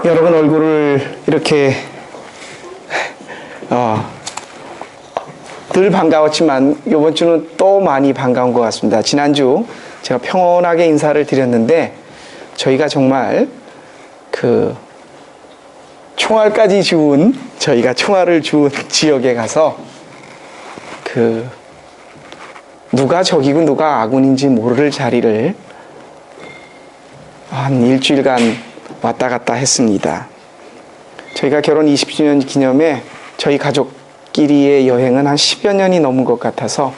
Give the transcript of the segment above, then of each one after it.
여러분 얼굴을 이렇게 늘 반가웠지만 이번 주는 또 많이 반가운 것 같습니다. 지난주 제가 평온하게 인사를 드렸는데 저희가 정말 총알까지 주운, 저희가 총알을 주운 지역에 가서 누가 적이고 누가 아군인지 모를 자리를 한 일주일간 왔다 갔다 했습니다. 저희가 결혼 20주년 기념에 저희 가족끼리의 여행은 한 10여 년이 넘은 것 같아서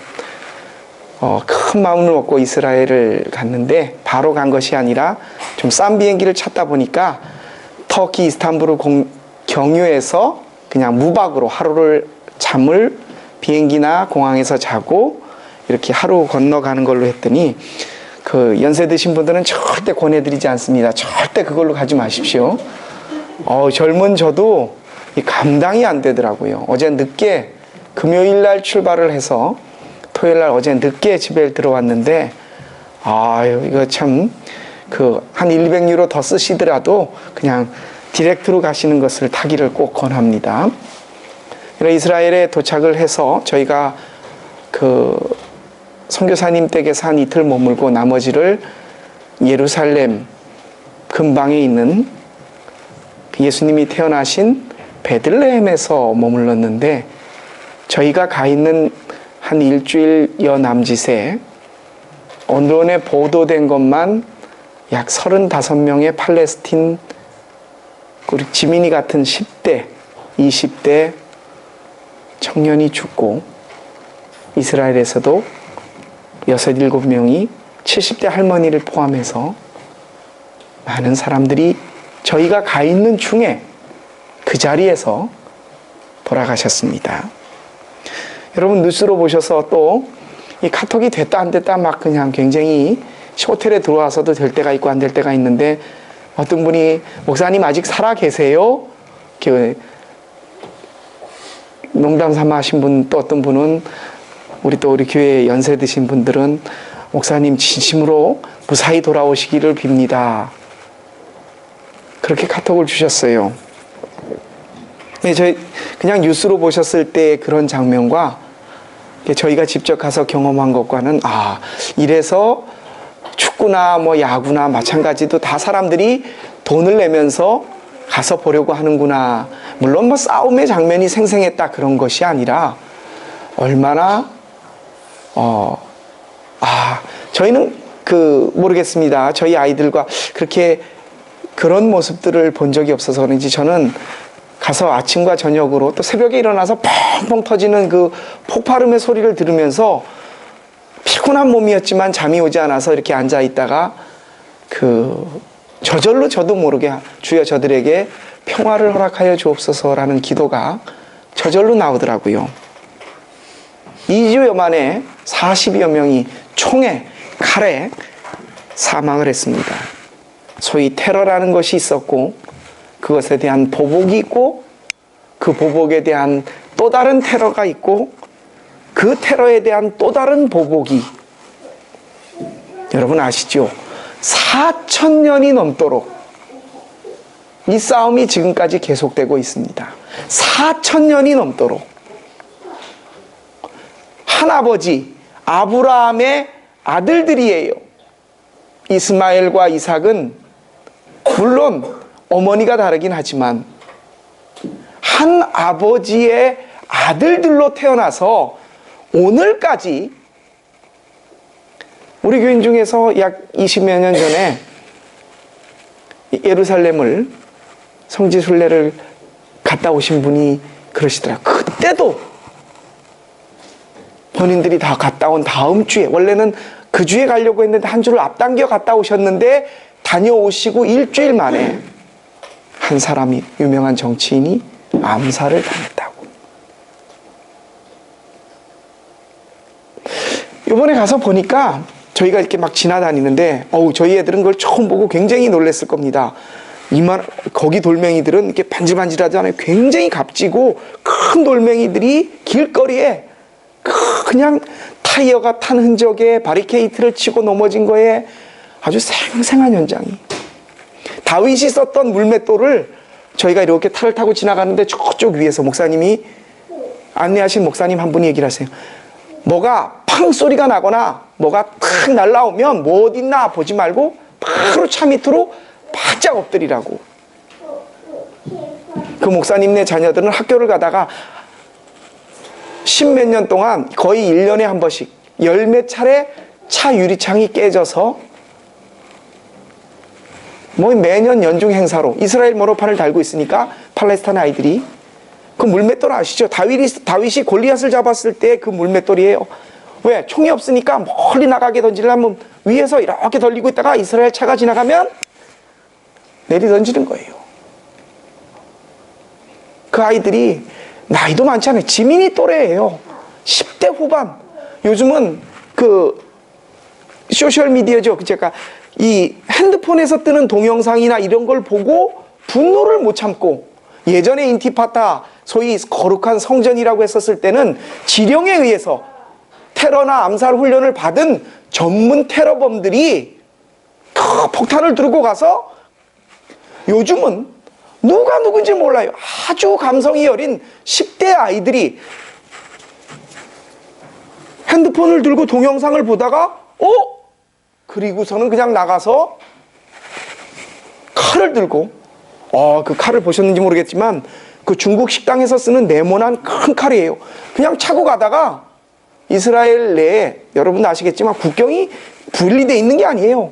큰 마음을 먹고 이스라엘을 갔는데 바로 간 것이 아니라 좀 싼 비행기를 찾다 보니까 터키 이스탄불을 경유해서 그냥 무박으로 하루를 잠을 비행기나 공항에서 자고 이렇게 하루 건너가는 걸로 했더니 연세 드신 분들은 절대 권해드리지 않습니다. 절대 그걸로 가지 마십시오. 젊은 저도 감당이 안 되더라고요. 어제 늦게 금요일 날 출발을 해서 토요일 날 어제 늦게 집에 들어왔는데 이거 참 한 100유로 더 쓰시더라도 그냥 디렉트로 가시는 것을 타기를 꼭 권합니다. 이스라엘에 도착을 해서 저희가 선교사님 댁에서 한 이틀 머물고 나머지를 예루살렘 근방에 있는 예수님이 태어나신 베들레헴에서 머물렀는데 저희가 가 있는 한 일주일여 남짓에 언론에 보도된 것만 약 35명의 팔레스틴 우리 지민이 같은 10대, 20대 청년이 죽고 이스라엘에서도 6, 7명이 70대 할머니를 포함해서 많은 사람들이 저희가 가 있는 중에 그 자리에서 돌아가셨습니다. 여러분 뉴스로 보셔서 또 이 카톡이 됐다 안 됐다 막 그냥 굉장히 호텔에 들어와서도 될 때가 있고 안 될 때가 있는데 어떤 분이 목사님 아직 살아 계세요? 이렇게 농담 삼아 하신 분, 또 어떤 분은 우리 교회 연세 드신 분들은 목사님 진심으로 무사히 돌아오시기를 빕니다. 그렇게 카톡을 주셨어요. 네, 저희 그냥 뉴스로 보셨을 때 그런 장면과 저희가 직접 가서 경험한 것과는 이래서 축구나 야구나 마찬가지도 다 사람들이 돈을 내면서 가서 보려고 하는구나. 물론 싸움의 장면이 생생했다 그런 것이 아니라 얼마나 저희는 모르겠습니다. 저희 아이들과 그렇게 그런 모습들을 본 적이 없어서 그런지 저는 가서 아침과 저녁으로 또 새벽에 일어나서 펑펑 터지는 폭발음의 소리를 들으면서 피곤한 몸이었지만 잠이 오지 않아서 이렇게 앉아 있다가 저절로 저도 모르게 주여 저들에게 평화를 허락하여 주옵소서라는 기도가 저절로 나오더라고요. 2주여 만에 40여 명이 총에 칼에 사망을 했습니다. 소위 테러라는 것이 있었고 그것에 대한 보복이 있고 그 보복에 대한 또 다른 테러가 있고 그 테러에 대한 또 다른 보복이 여러분 아시죠? 4,000년이 넘도록 이 싸움이 지금까지 계속되고 있습니다. 4,000년이 넘도록 한 아버지 아브라함의 아들들이에요. 이스마엘과 이삭은 물론 어머니가 다르긴 하지만 한 아버지의 아들들로 태어나서 오늘까지 우리 교인 중에서 약 20여 년 전에 예루살렘을 성지순례를 갔다 오신 분이 그러시더라고요. 그때도 본인들이 다 갔다 온 다음 주에 원래는 그 주에 가려고 했는데 한 주를 앞당겨 갔다 오셨는데 다녀오시고 일주일 만에 한 사람이 유명한 정치인이 암살을 당했다고. 이번에 가서 보니까 저희가 이렇게 막 지나다니는데 저희 애들은 그걸 처음 보고 굉장히 놀랐을 겁니다. 거기 돌멩이들은 이렇게 반질반질하지 않아요. 굉장히 값지고 큰 돌멩이들이 길거리에 그냥 타이어가 탄 흔적에 바리케이트를 치고 넘어진 거에 아주 생생한 현장이. 다윗이 썼던 물맷돌을 저희가 이렇게 탈을 타고 지나가는데 저쪽 위에서 목사님이 안내하신 목사님 한 분이 얘기를 하세요. 뭐가 팡 소리가 나거나 뭐가 탁 날라오면 뭐 어딨나 보지 말고 바로 차 밑으로 바짝 엎드리라고. 그 목사님네 자녀들은 학교를 가다가 십몇 년 동안 거의 1년에 한 번씩 열 몇 차례 차 유리창이 깨져서 뭐 매년 연중 행사로 이스라엘 머리판을 달고 있으니까 팔레스타인 아이들이 그 물맷돌 아시죠? 다윗이 골리앗을 잡았을 때 그 물맷돌이에요. 왜? 총이 없으니까 멀리 나가게 던지려면 위에서 이렇게 돌리고 있다가 이스라엘 차가 지나가면 내리 던지는 거예요. 그 아이들이 나이도 많지 않아요. 지민이 또래예요. 10대 후반. 요즘은 그 소셜미디어죠. 제가 이 핸드폰에서 뜨는 동영상이나 이런 걸 보고 분노를 못 참고, 예전에 인티파타 소위 거룩한 성전이라고 했었을 때는 지령에 의해서 테러나 암살 훈련을 받은 전문 테러범들이 폭탄을 들고 가서, 요즘은 누가 누군지 몰라요. 아주 감성이 여린 10대 아이들이 핸드폰을 들고 동영상을 보다가 그리고서는 그냥 나가서 칼을 들고, 그 칼을 보셨는지 모르겠지만 그 중국 식당에서 쓰는 네모난 큰 칼이에요. 그냥 차고 가다가 이스라엘 내에 여러분 아시겠지만 국경이 분리되어 있는 게 아니에요.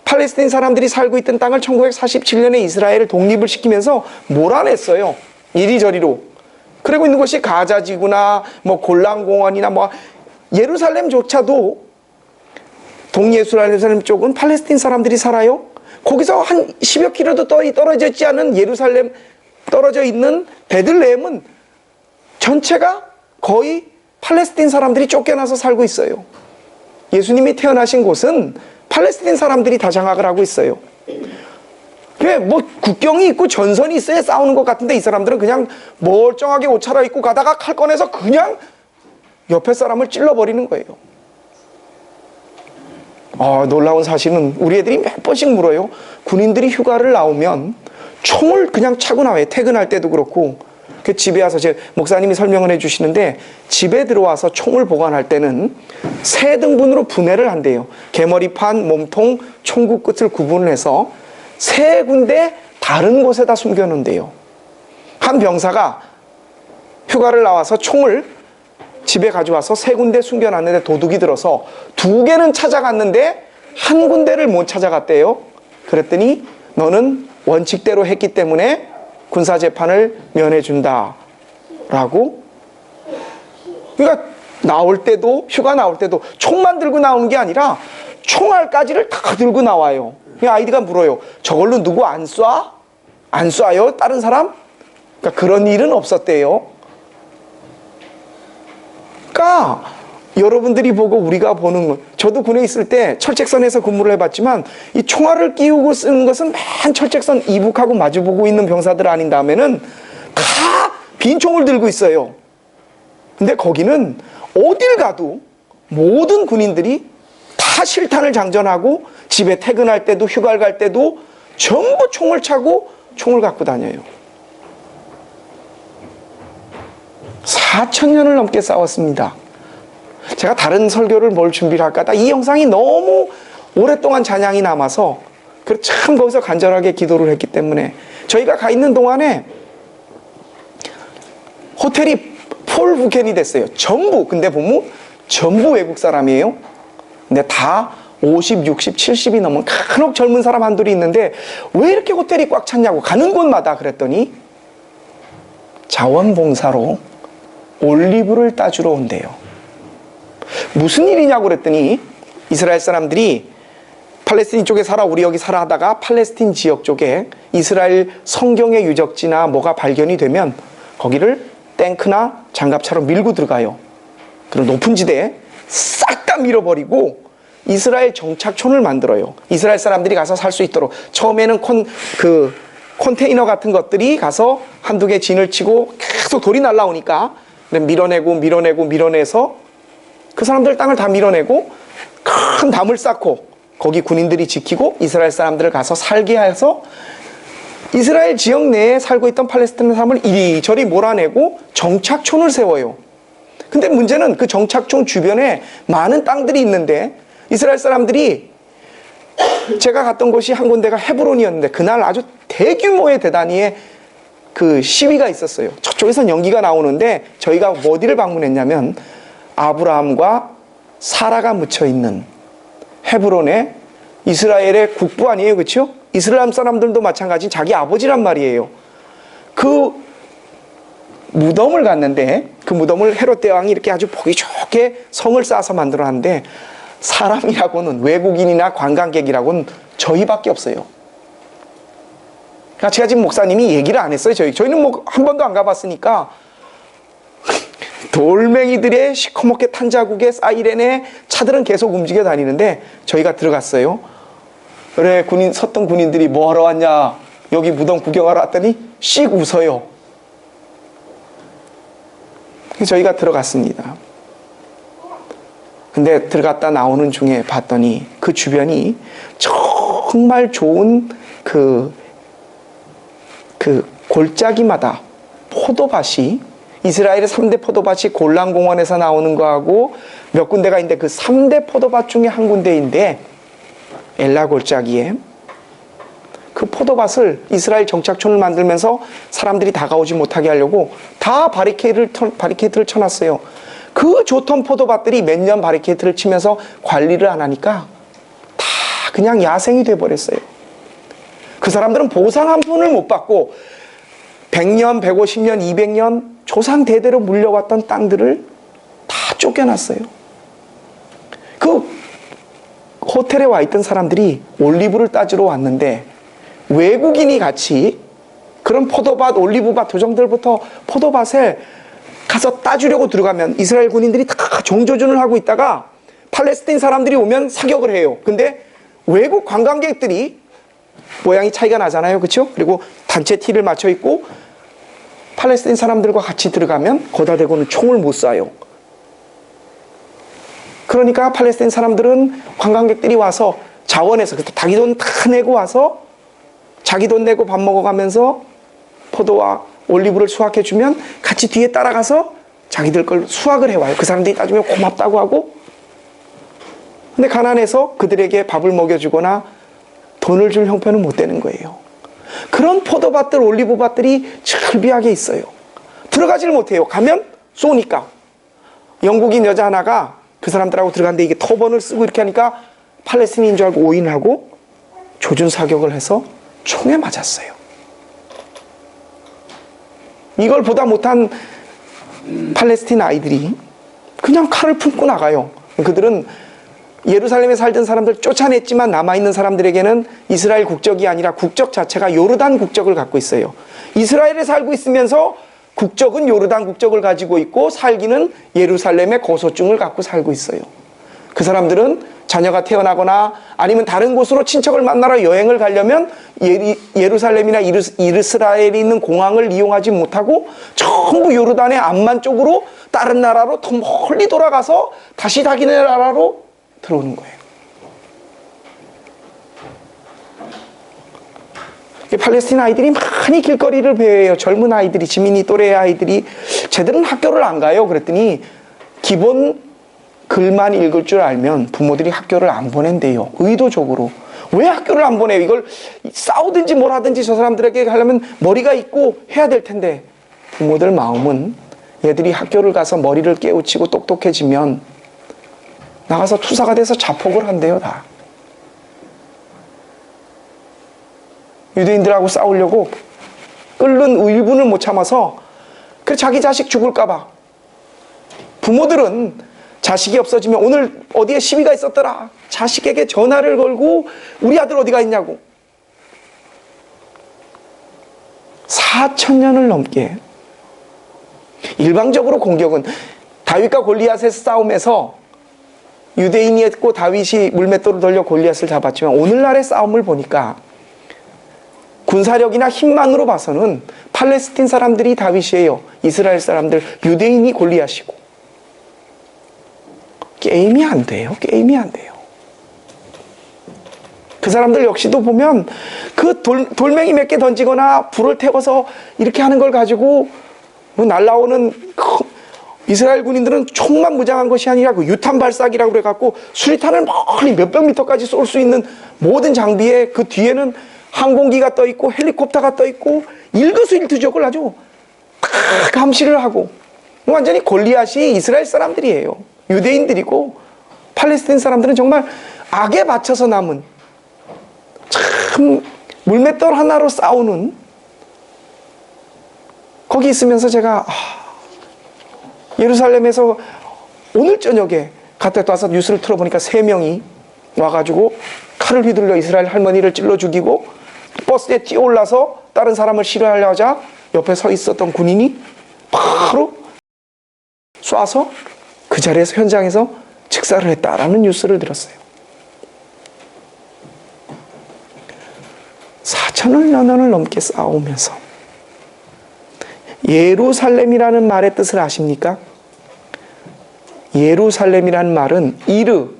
팔레스타인 사람들이 살고 있던 땅을 1947년에 이스라엘을 독립을 시키면서 몰아냈어요. 이리저리로. 그리고 있는 곳이 가자지구나 뭐 골란공원이나 뭐 예루살렘조차도, 동예루살렘 쪽은 팔레스타인 사람들이 살아요. 거기서 한 10여 킬로도 떨어져 있지 않은 예루살렘, 떨어져 있는 베들레헴은 전체가 거의 팔레스타인 사람들이 쫓겨나서 살고 있어요. 예수님이 태어나신 곳은 팔레스타인 사람들이 다 장악을 하고 있어요. 왜? 뭐 국경이 있고 전선이 있어야 싸우는 것 같은데 이 사람들은 그냥 멀쩡하게 옷 차려입고 가다가 칼 꺼내서 그냥 옆에 사람을 찔러버리는 거예요. 놀라운 사실은 우리 애들이 몇 번씩 물어요. 군인들이 휴가를 나오면 총을 그냥 차고 나와요. 퇴근할 때도 그렇고. 그 집에 와서 제 목사님이 설명을 해주시는데, 집에 들어와서 총을 보관할 때는 세 등분으로 분해를 한대요. 개머리판, 몸통, 총구 끝을 구분을 해서 세 군데 다른 곳에다 숨겨놓는데요. 한 병사가 휴가를 나와서 총을 집에 가져와서 세 군데 숨겨놨는데 도둑이 들어서 두 개는 찾아갔는데 한 군데를 못 찾아갔대요. 그랬더니 너는 원칙대로 했기 때문에 군사재판을 면해준다 라고. 그러니까 나올 때도, 휴가 나올 때도 총만 들고 나오는 게 아니라 총알까지를 다 들고 나와요. 아이디가 물어요. 저걸로 누구 안 쏴? 안 쏴요? 다른 사람? 그러니까 그런 일은 없었대요. 그러니까 여러분들이 보고 우리가 보는 것, 저도 군에 있을 때 철책선에서 근무를 해봤지만 이 총알을 끼우고 쓰는 것은 맨 철책선 이북하고 마주보고 있는 병사들 아닌 다음에는 다 빈 총을 들고 있어요. 근데 거기는 어딜 가도 모든 군인들이 다 실탄을 장전하고 집에 퇴근할 때도 휴가를 갈 때도 전부 총을 차고 총을 갖고 다녀요. 4,000년을 넘게 싸웠습니다. 제가 다른 설교를 뭘 준비를 할까 하다 이 영상이 너무 오랫동안 잔향이 남아서 참 거기서 간절하게 기도를 했기 때문에, 저희가 가 있는 동안에 호텔이 폴 부켄이 됐어요. 전부. 근데 보면 전부 외국 사람이에요. 근데 다 50, 60, 70이 넘은 간혹 젊은 사람 한둘이 있는데 왜 이렇게 호텔이 꽉 찼냐고 가는 곳마다 그랬더니 자원봉사로 올리브를 따주러 온대요. 무슨 일이냐고 그랬더니 이스라엘 사람들이 팔레스틴 쪽에 살아, 우리 여기 살아 하다가 팔레스틴 지역 쪽에 이스라엘 성경의 유적지나 뭐가 발견이 되면 거기를 탱크나 장갑차로 밀고 들어가요. 그럼 높은 지대에 싹 다 밀어버리고 이스라엘 정착촌을 만들어요. 이스라엘 사람들이 가서 살 수 있도록. 처음에는 컨테이너 같은 것들이 가서 한두 개 진을 치고 계속 돌이 날라오니까 밀어내서 그 사람들 땅을 다 밀어내고 큰 담을 쌓고 거기 군인들이 지키고 이스라엘 사람들을 가서 살게 해서 이스라엘 지역 내에 살고 있던 팔레스타인 사람을 이리저리 몰아내고 정착촌을 세워요. 근데 문제는 그 정착촌 주변에 많은 땅들이 있는데 이스라엘 사람들이, 제가 갔던 곳이 한 군데가 헤브론이었는데 그날 아주 대규모의 대단위의 그 시위가 있었어요. 저쪽에선 연기가 나오는데 저희가 어디를 방문했냐면 아브라함과 사라가 묻혀있는 헤브론의 이스라엘의 국부 아니에요, 그렇죠? 이슬람 사람들도 마찬가지 자기 아버지란 말이에요. 그 무덤을 갔는데 그 무덤을 헤롯 대왕이 이렇게 아주 보기 좋게 성을 쌓아서 만들어놨는데 사람이라고는, 외국인이나 관광객이라고는 저희밖에 없어요. 제가 지금 목사님이 얘기를 안 했어요. 저희는 뭐 한 번도 안 가봤으니까. 돌멩이들의 시커멓게 탄 자국에 사이렌에 차들은 계속 움직여 다니는데 저희가 들어갔어요. 그래, 섰던 군인들이 뭐 하러 왔냐, 여기 무덤 구경하러 왔더니 씩 웃어요. 저희가 들어갔습니다. 근데 들어갔다 나오는 중에 봤더니 그 주변이 정말 좋은 그 골짜기마다 포도밭이, 이스라엘의 3대 포도밭이 골란공원에서 나오는 거하고 몇 군데가 있는데 그 3대 포도밭 중에 한 군데인데 엘라 골짜기에 그 포도밭을 이스라엘 정착촌을 만들면서 사람들이 다가오지 못하게 하려고 다 바리케이트를 쳐놨어요. 그 좋던 포도밭들이 몇 년 바리케이트를 치면서 관리를 안 하니까 다 그냥 야생이 돼버렸어요. 그 사람들은 보상 한 푼을 못 받고 100년, 150년, 200년 조상 대대로 물려왔던 땅들을 다 쫓겨났어요. 그 호텔에 와 있던 사람들이 올리브를 따지러 왔는데 외국인이 같이 그런 포도밭, 올리브밭, 조정들부터 포도밭에 가서 따주려고 들어가면 이스라엘 군인들이 다 정조준을 하고 있다가 팔레스타인 사람들이 오면 사격을 해요. 근데 외국 관광객들이 모양이 차이가 나잖아요, 그렇죠? 그리고 단체 티를 맞춰 입고 팔레스타인 사람들과 같이 들어가면 거다 대고는 총을 못 쏴요. 그러니까 팔레스타인 사람들은 관광객들이 와서 자원해서 자기 돈 다 내고 와서 자기 돈 내고 밥 먹어가면서 포도와 올리브를 수확해주면 같이 뒤에 따라가서 자기들 걸 수확을 해와요. 그 사람들이 따주면 고맙다고 하고. 근데 가난해서 그들에게 밥을 먹여주거나 돈을 줄 형편은 못 되는 거예요. 그런 포도밭들, 올리브밭들이 즐비하게 있어요. 들어가지를 못해요. 가면 쏘니까. 영국인 여자 하나가 그 사람들하고 들어갔는데 이게 터번을 쓰고 이렇게 하니까 팔레스틴인 줄 알고 오인하고 조준 사격을 해서 총에 맞았어요. 이걸 보다 못한 팔레스틴 아이들이 그냥 칼을 품고 나가요. 그들은 예루살렘에 살던 사람들 쫓아냈지만 남아있는 사람들에게는 이스라엘 국적이 아니라 국적 자체가 요르단 국적을 갖고 있어요. 이스라엘에 살고 있으면서 국적은 요르단 국적을 가지고 있고 살기는 예루살렘의 고소증을 갖고 살고 있어요. 그 사람들은 자녀가 태어나거나 아니면 다른 곳으로 친척을 만나러 여행을 가려면 예루살렘이나 이스라엘에 있는 공항을 이용하지 못하고 전부 요르단의 암만 쪽으로 다른 나라로 더 멀리 돌아가서 다시 자기네 나라로 들어오는 거예요. 팔레스틴 아이들이 많이 길거리를 배회해요. 젊은 아이들이, 지민이 또래의 아이들이 쟤들은 학교를 안 가요. 그랬더니 기본 글만 읽을 줄 알면 부모들이 학교를 안 보낸대요. 의도적으로. 왜 학교를 안 보내요? 이걸 싸우든지 뭘 하든지 저 사람들에게 하려면 머리가 있고 해야 될 텐데 부모들 마음은 얘들이 학교를 가서 머리를 깨우치고 똑똑해지면 나가서 투사가 돼서 자폭을 한대요. 다. 유대인들하고 싸우려고 끓는 의분을 못 참아서 그래 자기 자식 죽을까 봐 부모들은 자식이 없어지면 오늘 어디에 시비가 있었더라 자식에게 전화를 걸고 우리 아들 어디가 있냐고 4,000년을 넘게 일방적으로 공격은 다윗과 골리앗의 싸움에서 유대인이 했고 다윗이 물맷돌을 돌려 골리앗을 잡았지만 오늘날의 싸움을 보니까 군사력이나 힘만으로 봐서는 팔레스틴 사람들이 다윗이에요. 이스라엘 사람들, 유대인이 골리앗이고. 게임이 안 돼요. 게임이 안 돼요. 그 사람들 역시도 보면 그 돌멩이 몇 개 던지거나 불을 태워서 이렇게 하는 걸 가지고 날라오는 이스라엘 군인들은 총만 무장한 것이 아니라 그 유탄 발사기라고 그래갖고 수리탄을 멀리 몇백 미터까지 쏠 수 있는 모든 장비에 그 뒤에는 항공기가 떠 있고 헬리콥터가 떠 있고 일거수일투족을 아주 다 감시를 하고, 완전히 골리앗이 이스라엘 사람들이에요. 유대인들이고 팔레스타인 사람들은 정말 악에 바쳐서 남은 참 물맷돌 하나로 싸우는, 거기 있으면서 제가 예루살렘에서 오늘 저녁에 갔다 와서 뉴스를 틀어보니까 3명이 와가지고 칼을 휘둘러 이스라엘 할머니를 찔러 죽이고 버스에 뛰어올라서 다른 사람을 싫어하려 하자 옆에 서 있었던 군인이 바로 쏴서 그 자리에서 현장에서 즉사를 했다라는 뉴스를 들었어요. 4,000년을 넘게 싸우면서, 예루살렘이라는 말의 뜻을 아십니까? 예루살렘이라는 말은 이르,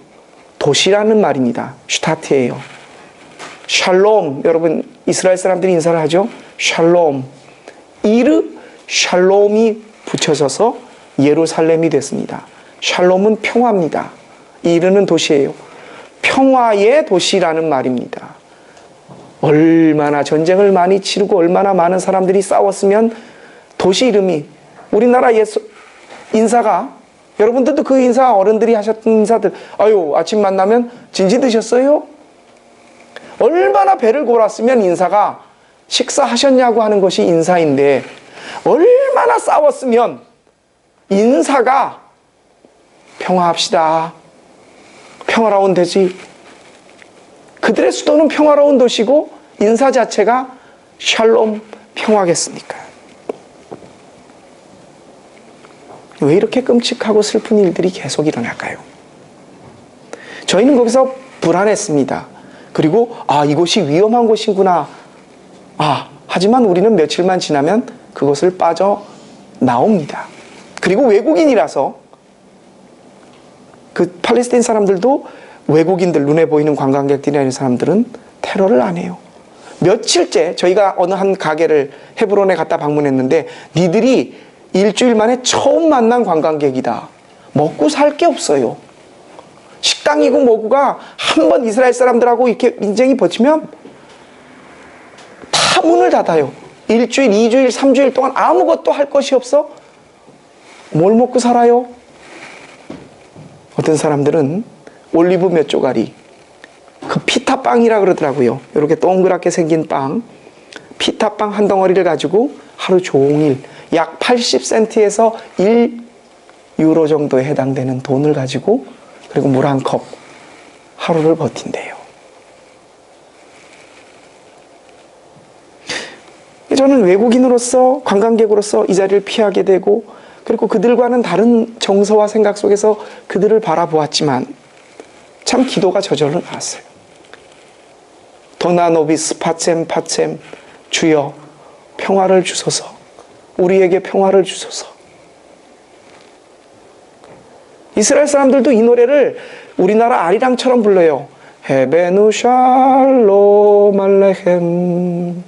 도시라는 말입니다. 슈타트예요. 샬롬, 여러분 이스라엘 사람들이 인사를 하죠. 샬롬, 이르, 샬롬이 붙여져서 예루살렘이 됐습니다. 샬롬은 평화입니다. 이르는 도시예요. 평화의 도시라는 말입니다. 얼마나 전쟁을 많이 치르고 얼마나 많은 사람들이 싸웠으면 도시 이름이, 우리나라 인사가, 여러분들도 그 인사, 어른들이 하셨던 인사들, 아유 아침 만나면 진지 드셨어요? 얼마나 배를 골았으면 인사가 식사하셨냐고 하는 것이 인사인데, 얼마나 싸웠으면 인사가 평화합시다, 평화로운 도시, 그들의 수도는 평화로운 도시고 인사 자체가 샬롬, 평화겠습니까? 왜 이렇게 끔찍하고 슬픈 일들이 계속 일어날까요? 저희는 거기서 불안했습니다. 그리고 이곳이 위험한 곳이구나. 하지만 우리는 며칠만 지나면 그것을 빠져나옵니다. 그리고 외국인이라서 그 팔레스타인 사람들도 외국인들, 눈에 보이는 관광객들이나 이런 사람들은 테러를 안 해요. 며칠째 저희가 어느 한 가게를 헤브론에 갔다 방문했는데, 니들이 일주일 만에 처음 만난 관광객이다. 먹고 살 게 없어요. 식당이고 뭐고가 한번 이스라엘 사람들하고 이렇게 인생이 버티면 다 문을 닫아요. 일주일, 2주일, 3주일 동안 아무것도 할 것이 없어. 뭘 먹고 살아요? 어떤 사람들은 올리브 몇 조가리, 그 피타빵이라 그러더라고요. 이렇게 동그랗게 생긴 빵, 피타빵 한 덩어리를 가지고 하루 종일 약 80센트에서 1유로 정도에 해당되는 돈을 가지고, 그리고 물 한 컵, 하루를 버틴대요. 저는 외국인으로서, 관광객으로서 이 자리를 피하게 되고, 그리고 그들과는 다른 정서와 생각 속에서 그들을 바라보았지만 참 기도가 저절로 나왔어요. 도나노비스 파쳔 파쳔, 주여 평화를 주소서, 우리에게 평화를 주소서. 이스라엘 사람들도 이 노래를 우리나라 아리랑처럼 불러요. 헤베누 샬롬 알레헴,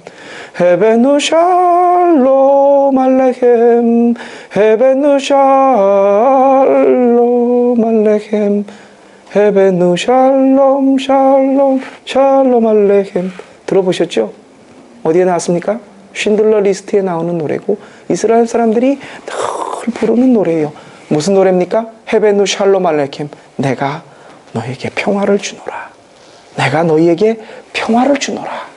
헤베누 샬롬 알레헴, 헤베누 샬롬 알레헴, 헤베누 샬롬 샬롬 샬롬 알레헴. 들어보셨죠? 어디에 나왔습니까? 쉰들러 리스트에 나오는 노래고, 이스라엘 사람들이 늘 부르는 노래예요. 무슨 노래입니까? 헤베누 샬롬 알레헴, 내가 너에게 평화를 주노라, 내가 너희에게 평화를 주노라.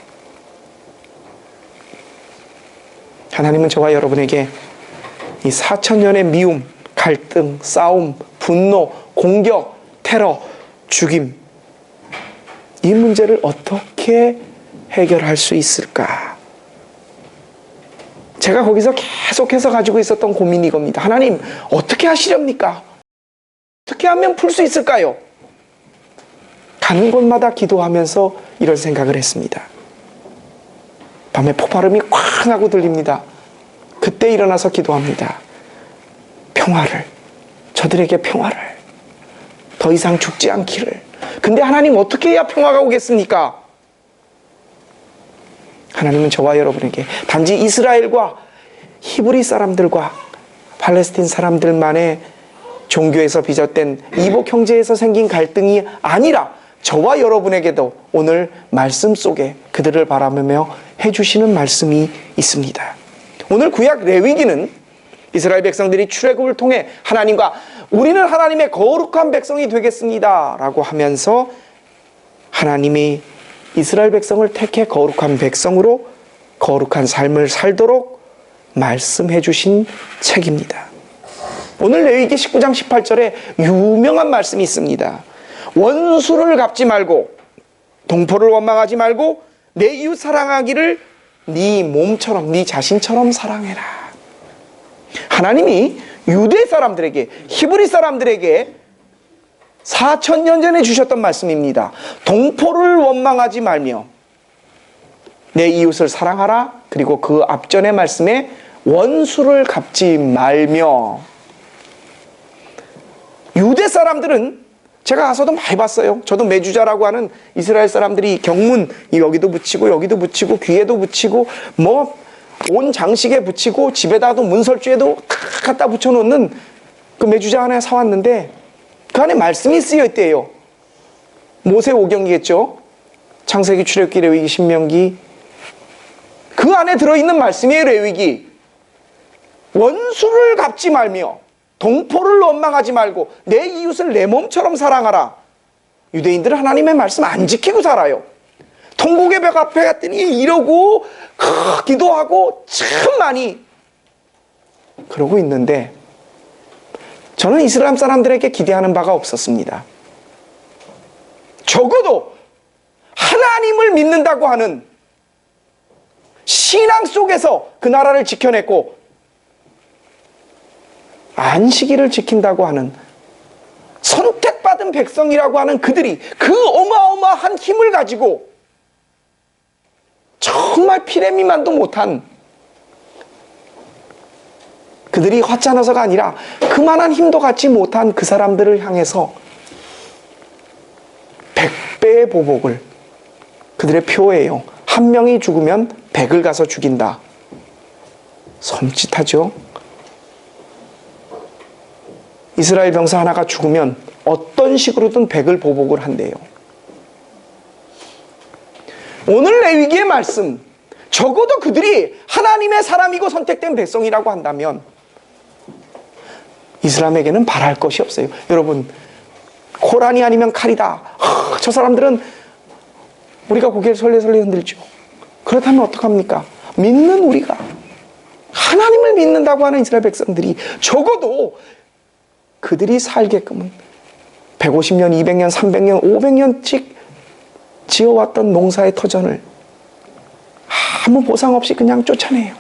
하나님은 저와 여러분에게 이 4,000년의 미움, 갈등, 싸움, 분노, 공격, 테러, 죽임, 이 문제를 어떻게 해결할 수 있을까? 제가 거기서 계속해서 가지고 있었던 고민이 이겁니다. 하나님, 어떻게 하시렵니까? 어떻게 하면 풀 수 있을까요? 가는 곳마다 기도하면서 이런 생각을 했습니다. 밤에 폭발음이 쾅 하고 들립니다. 그때 일어나서 기도합니다. 평화를, 저들에게 평화를, 더 이상 죽지 않기를. 근데 하나님, 어떻게 해야 평화가 오겠습니까? 하나님은 저와 여러분에게 단지 이스라엘과 히브리 사람들과 팔레스틴 사람들만의 종교에서 빚어된 이복 형제에서 생긴 갈등이 아니라 저와 여러분에게도 오늘 말씀 속에 그들을 바라보며 해주시는 말씀이 있습니다. 오늘 구약 레위기는 이스라엘 백성들이 출애굽을 통해 하나님과 우리는 하나님의 거룩한 백성이 되겠습니다 라고 하면서 하나님이 이스라엘 백성을 택해 거룩한 백성으로 거룩한 삶을 살도록 말씀해 주신 책입니다. 오늘 레위기 19장 18절에 유명한 말씀이 있습니다. 원수를 갚지 말고 동포를 원망하지 말고 내 이웃 사랑하기를 네 몸처럼 네 자신처럼 사랑해라. 하나님이 유대 사람들에게 히브리 사람들에게 4000년 전에 주셨던 말씀입니다. 동포를 원망하지 말며 내 이웃을 사랑하라. 그리고 그 앞전의 말씀에 원수를 갚지 말며. 유대 사람들은 제가 가서도 많이 봤어요. 저도 메주자라고 하는 이스라엘 사람들이 경문 여기도 붙이고 여기도 붙이고 귀에도 붙이고 뭐 온 장식에 붙이고 집에다도 문설주에도 다 갖다 붙여놓는 그 메주자 하나 사왔는데 그 안에 말씀이 쓰여 있대요. 모세 오경이겠죠. 창세기, 출애굽기, 레위기, 신명기. 그 안에 들어있는 말씀이에요. 레위기. 원수를 갚지 말며 동포를 원망하지 말고 내 이웃을 내 몸처럼 사랑하라. 유대인들은 하나님의 말씀 안 지키고 살아요. 통곡의 벽 앞에 갔더니 이러고 기도하고 참 많이 그러고 있는데 저는 이슬람 사람들에게 기대하는 바가 없었습니다. 적어도 하나님을 믿는다고 하는 신앙 속에서 그 나라를 지켜냈고 안식일을 지킨다고 하는 선택받은 백성이라고 하는 그들이 그 어마어마한 힘을 가지고 정말 피레미만도 못한 그들이 화짜너서가 아니라 그만한 힘도 갖지 못한 그 사람들을 향해서 100배의 보복을 그들의 표예요. 한 명이 죽으면 100을 가서 죽인다. 섬찟하죠? 이스라엘 병사 하나가 죽으면 어떤 식으로든 100을 보복을 한대요. 오늘 레위기의 말씀, 적어도 그들이 하나님의 사람이고 선택된 백성이라고 한다면 이슬람에게는 바랄 것이 없어요. 여러분, 코란이 아니면 칼이다. 저 사람들은 우리가 고개를 설레설레 흔들죠. 그렇다면 어떡합니까? 믿는 우리가 하나님을 믿는다고 하는 이스라엘 백성들이 적어도 그들이 살게끔은 150년, 200년, 300년, 500년씩 지어왔던 농사의 터전을 아무 보상 없이 그냥 쫓아내요.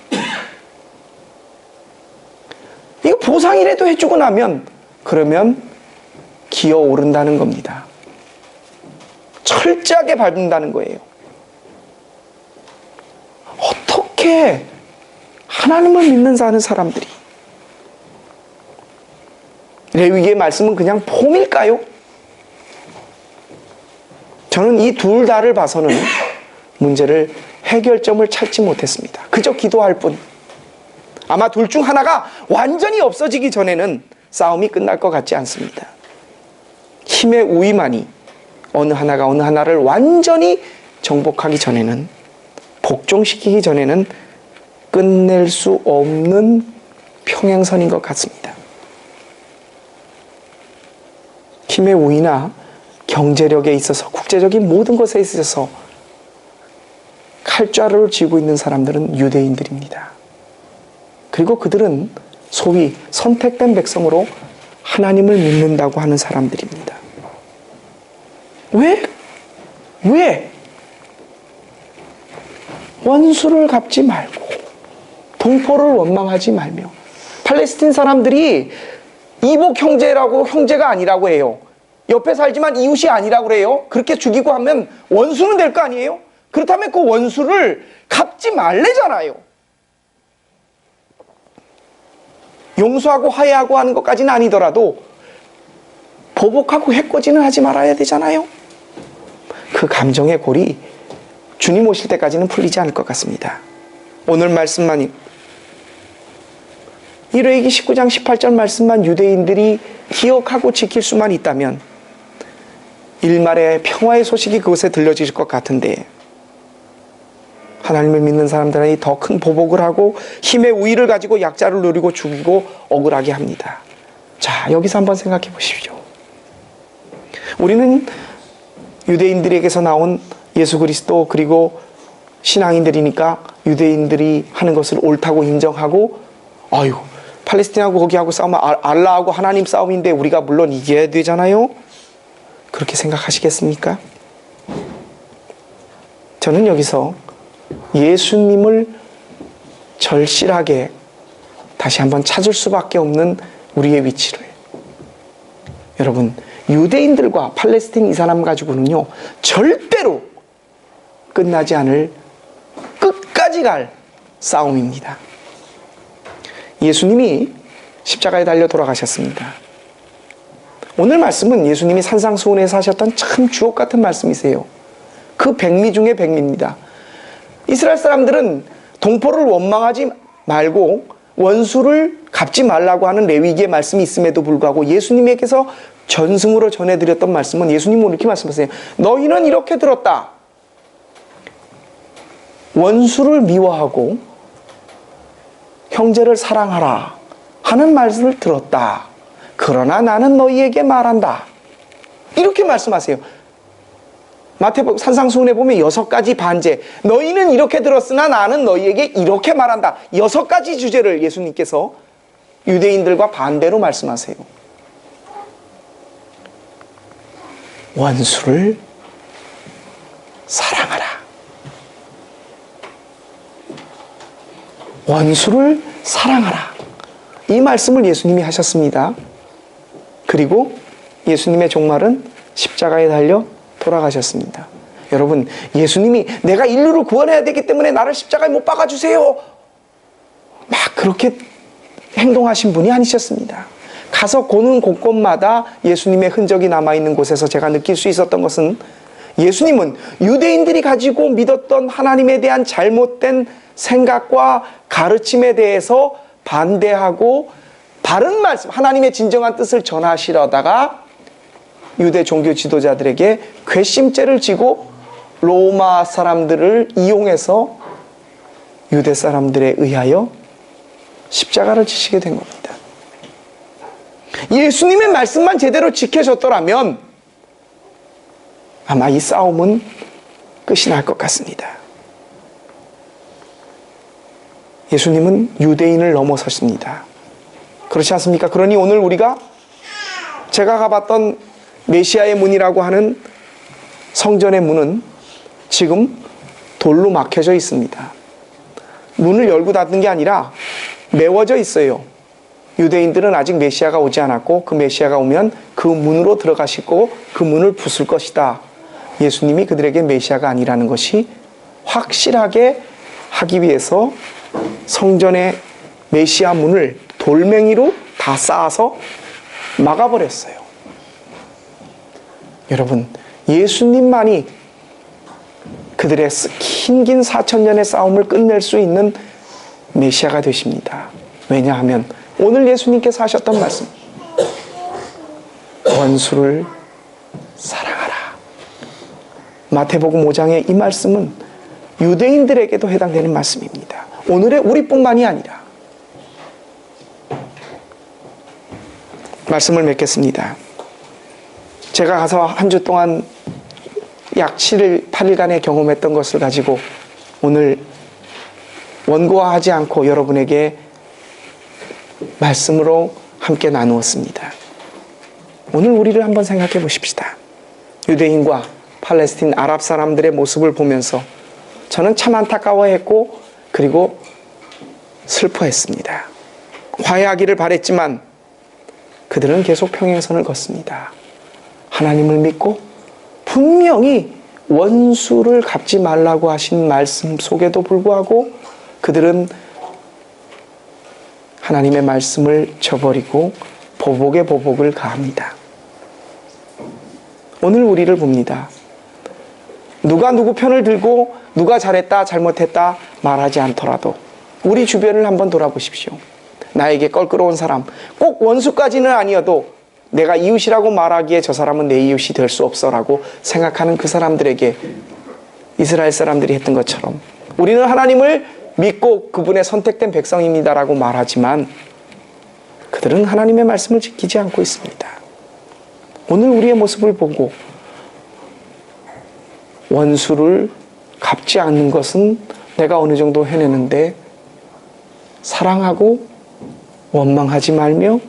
이거 보상이라도 해주고 나면 그러면 기어오른다는 겁니다. 철저하게 밟는다는 거예요. 어떻게 하나님을 믿는 사는 사람들이 레위기의 말씀은 그냥 폼일까요? 저는 이 둘 다를 봐서는 문제를 해결점을 찾지 못했습니다. 그저 기도할 뿐. 아마 둘 중 하나가 완전히 없어지기 전에는 싸움이 끝날 것 같지 않습니다. 힘의 우위만이 어느 하나가 어느 하나를 완전히 정복하기 전에는, 복종시키기 전에는 끝낼 수 없는 평행선인 것 같습니다. 힘의 우위나 경제력에 있어서, 국제적인 모든 것에 있어서 칼자루를 쥐고 있는 사람들은 유대인들입니다. 그리고 그들은 소위 선택된 백성으로 하나님을 믿는다고 하는 사람들입니다. 왜? 원수를 갚지 말고 동포를 원망하지 말며. 팔레스틴 사람들이 이복 형제라고, 형제가 아니라고 해요. 옆에 살지만 이웃이 아니라고 그래요. 그렇게 죽이고 하면 원수는 될 거 아니에요? 그렇다면 그 원수를 갚지 말래잖아요. 용서하고 화해하고 하는 것까지는 아니더라도 보복하고 해코지는 하지 말아야 되잖아요. 그 감정의 골이 주님 오실 때까지는 풀리지 않을 것 같습니다. 오늘 말씀만이, 이 레위기 19장 18절 말씀만 유대인들이 기억하고 지킬 수만 있다면 일말의 평화의 소식이 그곳에 들려질 것 같은데, 하나님을 믿는 사람들은 더 큰 보복을 하고 힘의 우위를 가지고 약자를 노리고 죽이고 억울하게 합니다. 자, 여기서 한번 생각해 보십시오. 우리는 유대인들에게서 나온 예수 그리스도, 그리고 신앙인들이니까 유대인들이 하는 것을 옳다고 인정하고, 아유, 팔레스틴하고 거기하고 싸우면 알라하고 하나님 싸움인데 우리가 물론 이겨야 되잖아요. 그렇게 생각하시겠습니까? 저는 여기서 예수님을 절실하게 다시 한번 찾을 수밖에 없는 우리의 위치를, 여러분, 유대인들과 팔레스틴 이 사람 가지고는요 절대로 끝나지 않을, 끝까지 갈 싸움입니다. 예수님이 십자가에 달려 돌아가셨습니다. 오늘 말씀은 예수님이 산상수훈에서 하셨던 참 주옥 같은 말씀이세요. 그 백미 중에 백미입니다. 이스라엘 사람들은 동포를 원망하지 말고 원수를 갚지 말라고 하는 레위기의 말씀이 있음에도 불구하고 예수님에게서 전승으로 전해드렸던 말씀은, 예수님은 이렇게 말씀하세요. 너희는 이렇게 들었다. 원수를 미워하고 형제를 사랑하라 하는 말씀을 들었다. 그러나 나는 너희에게 말한다. 이렇게 말씀하세요. 마태복음 산상수훈에 보면 6가지 반제, 너희는 이렇게 들었으나 나는 너희에게 이렇게 말한다. 6가지 주제를 예수님께서 유대인들과 반대로 말씀하세요. 원수를 사랑하라. 원수를 사랑하라. 이 말씀을 예수님이 하셨습니다. 그리고 예수님의 종말은 십자가에 달려 돌아가셨습니다. 여러분, 예수님이 내가 인류를 구원해야 되기 때문에 나를 십자가에 못 박아주세요, 막 그렇게 행동하신 분이 아니셨습니다. 가서 고는 곳곳마다 예수님의 흔적이 남아있는 곳에서 제가 느낄 수 있었던 것은, 예수님은 유대인들이 가지고 믿었던 하나님에 대한 잘못된 생각과 가르침에 대해서 반대하고 바른 말씀, 하나님의 진정한 뜻을 전하시려다가 유대 종교 지도자들에게 괘씸죄를 지고 로마 사람들을 이용해서 유대 사람들에 의하여 십자가를 지시게 된 겁니다. 예수님의 말씀만 제대로 지켜졌더라면 아마 이 싸움은 끝이 날 것 같습니다. 예수님은 유대인을 넘어섰습니다. 그렇지 않습니까? 그러니 오늘 우리가, 제가 가봤던 메시아의 문이라고 하는 성전의 문은 지금 돌로 막혀져 있습니다. 문을 열고 닫는 게 아니라 메워져 있어요. 유대인들은 아직 메시아가 오지 않았고, 그 메시아가 오면 그 문으로 들어가시고 그 문을 부술 것이다. 예수님이 그들에게 메시아가 아니라는 것이 확실하게 하기 위해서 성전의 메시아 문을 돌멩이로 다 쌓아서 막아버렸어요. 여러분, 예수님만이 그들의 긴 4,000년의 싸움을 끝낼 수 있는 메시아가 되십니다. 왜냐하면 오늘 예수님께서 하셨던 말씀, 원수를 사랑하라. 마태복음 5장의 이 말씀은 유대인들에게도 해당되는 말씀입니다. 오늘의 우리뿐만이 아니라. 말씀을 맺겠습니다. 제가 가서 한 주 동안 약 7일, 8일간의 경험했던 것을 가지고 오늘 원고화하지 않고 여러분에게 말씀으로 함께 나누었습니다. 오늘 우리를 한번 생각해 보십시다. 유대인과 팔레스틴 아랍 사람들의 모습을 보면서 저는 참 안타까워했고, 그리고 슬퍼했습니다. 화해하기를 바랬지만 그들은 계속 평행선을 걷습니다. 하나님을 믿고 분명히 원수를 갚지 말라고 하신 말씀 속에도 불구하고 그들은 하나님의 말씀을 저버리고 보복에 보복을 가합니다. 오늘 우리를 봅니다. 누가 누구 편을 들고 누가 잘했다 잘못했다 말하지 않더라도 우리 주변을 한번 돌아보십시오. 나에게 껄끄러운 사람, 꼭 원수까지는 아니어도 내가 이웃이라고 말하기에 저 사람은 내 이웃이 될 수 없어라고 생각하는 그 사람들에게 이스라엘 사람들이 했던 것처럼 우리는 하나님을 믿고 그분의 선택된 백성입니다라고 말하지만 그들은 하나님의 말씀을 지키지 않고 있습니다. 오늘 우리의 모습을 보고 원수를 갚지 않는 것은 내가 어느 정도 해내는데 사랑하고 원망하지 말며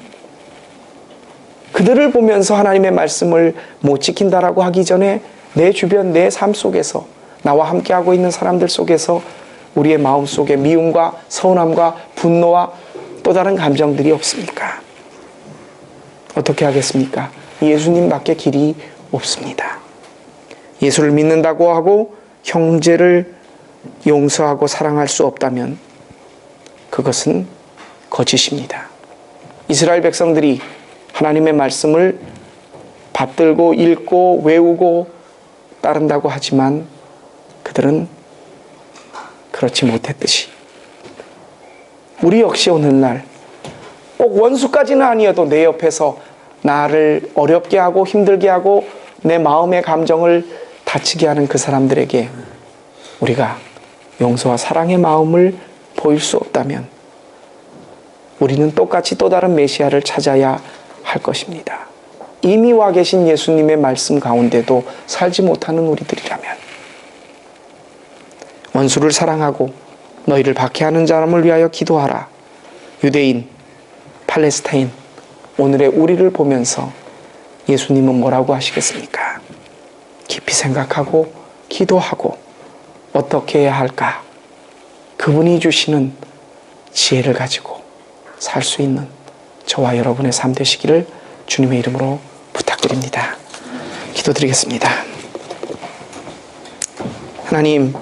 그들을 보면서 하나님의 말씀을 못 지킨다라고 하기 전에 내 주변 내 삶 속에서 나와 함께하고 있는 사람들 속에서 우리의 마음 속에 미움과 서운함과 분노와 또 다른 감정들이 없습니까? 어떻게 하겠습니까? 예수님밖에 길이 없습니다. 예수를 믿는다고 하고 형제를 용서하고 사랑할 수 없다면 그것은 거짓입니다. 이스라엘 백성들이 하나님의 말씀을 받들고 읽고 외우고 따른다고 하지만 그들은 그렇지 못했듯이 우리 역시 오늘날 꼭 원수까지는 아니어도 내 옆에서 나를 어렵게 하고 힘들게 하고 내 마음의 감정을 다치게 하는 그 사람들에게 우리가 용서와 사랑의 마음을 보일 수 없다면 우리는 똑같이 또 다른 메시아를 찾아야 할 것입니다. 이미 와 계신 예수님의 말씀 가운데도 살지 못하는 우리들이라면 원수를 사랑하고 너희를 박해하는 사람을 위하여 기도하라. 유대인, 팔레스타인, 오늘의 우리를 보면서 예수님은 뭐라고 하시겠습니까? 깊이 생각하고 기도하고 어떻게 해야 할까? 그분이 주시는 지혜를 가지고 살 수 있는 저와 여러분의 삶 되시기를 주님의 이름으로 부탁드립니다. 기도드리겠습니다. 하나님,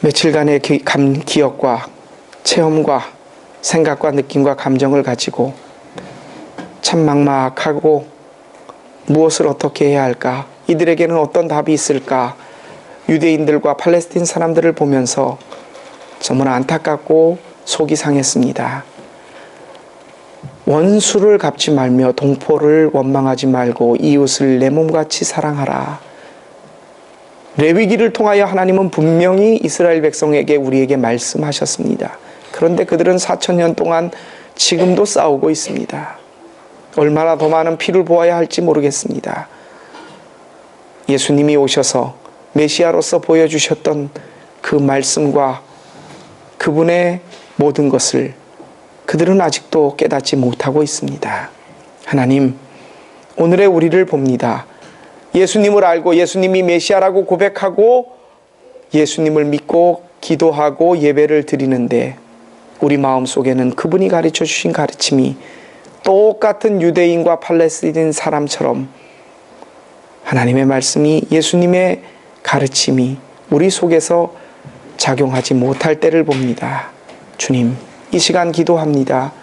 며칠간의 기억과 체험과 생각과 느낌과 감정을 가지고 참 막막하고 무엇을 어떻게 해야 할까? 이들에게는 어떤 답이 있을까? 유대인들과 팔레스틴 사람들을 보면서 정말 안타깝고 속이 상했습니다. 원수를 갚지 말며 동포를 원망하지 말고 이웃을 내 몸같이 사랑하라. 레위기를 통하여 하나님은 분명히 이스라엘 백성에게 우리에게 말씀하셨습니다. 그런데 그들은 4,000년 동안 지금도 싸우고 있습니다. 얼마나 더 많은 피를 보아야 할지 모르겠습니다. 예수님이 오셔서 메시아로서 보여주셨던 그 말씀과 그분의 모든 것을 그들은 아직도 깨닫지 못하고 있습니다. 하나님, 오늘의 우리를 봅니다. 예수님을 알고 예수님이 메시아라고 고백하고 예수님을 믿고 기도하고 예배를 드리는데 우리 마음속에는 그분이 가르쳐 주신 가르침이 똑같은 유대인과 팔레스틴 사람처럼 하나님의 말씀이 예수님의 가르침이 우리 속에서 작용하지 못할 때를 봅니다. 주님, 이 시간 기도합니다.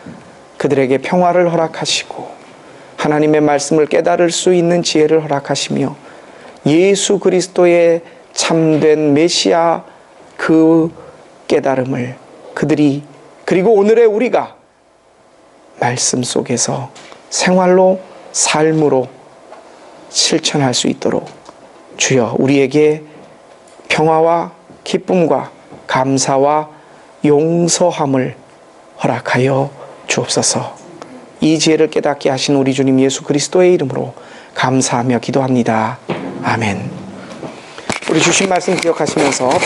그들에게 평화를 허락하시고 하나님의 말씀을 깨달을 수 있는 지혜를 허락하시며 예수 그리스도의 참된 메시아 그 깨달음을 그들이 그리고 오늘의 우리가 말씀 속에서 생활로 삶으로 실천할 수 있도록 주여 우리에게 평화와 기쁨과 감사와 용서함을 허락하여 주옵소서. 이 지혜를 깨닫게 하신 우리 주님 예수 그리스도의 이름으로 감사하며 기도합니다. 아멘. 우리 주신 말씀 기억하시면서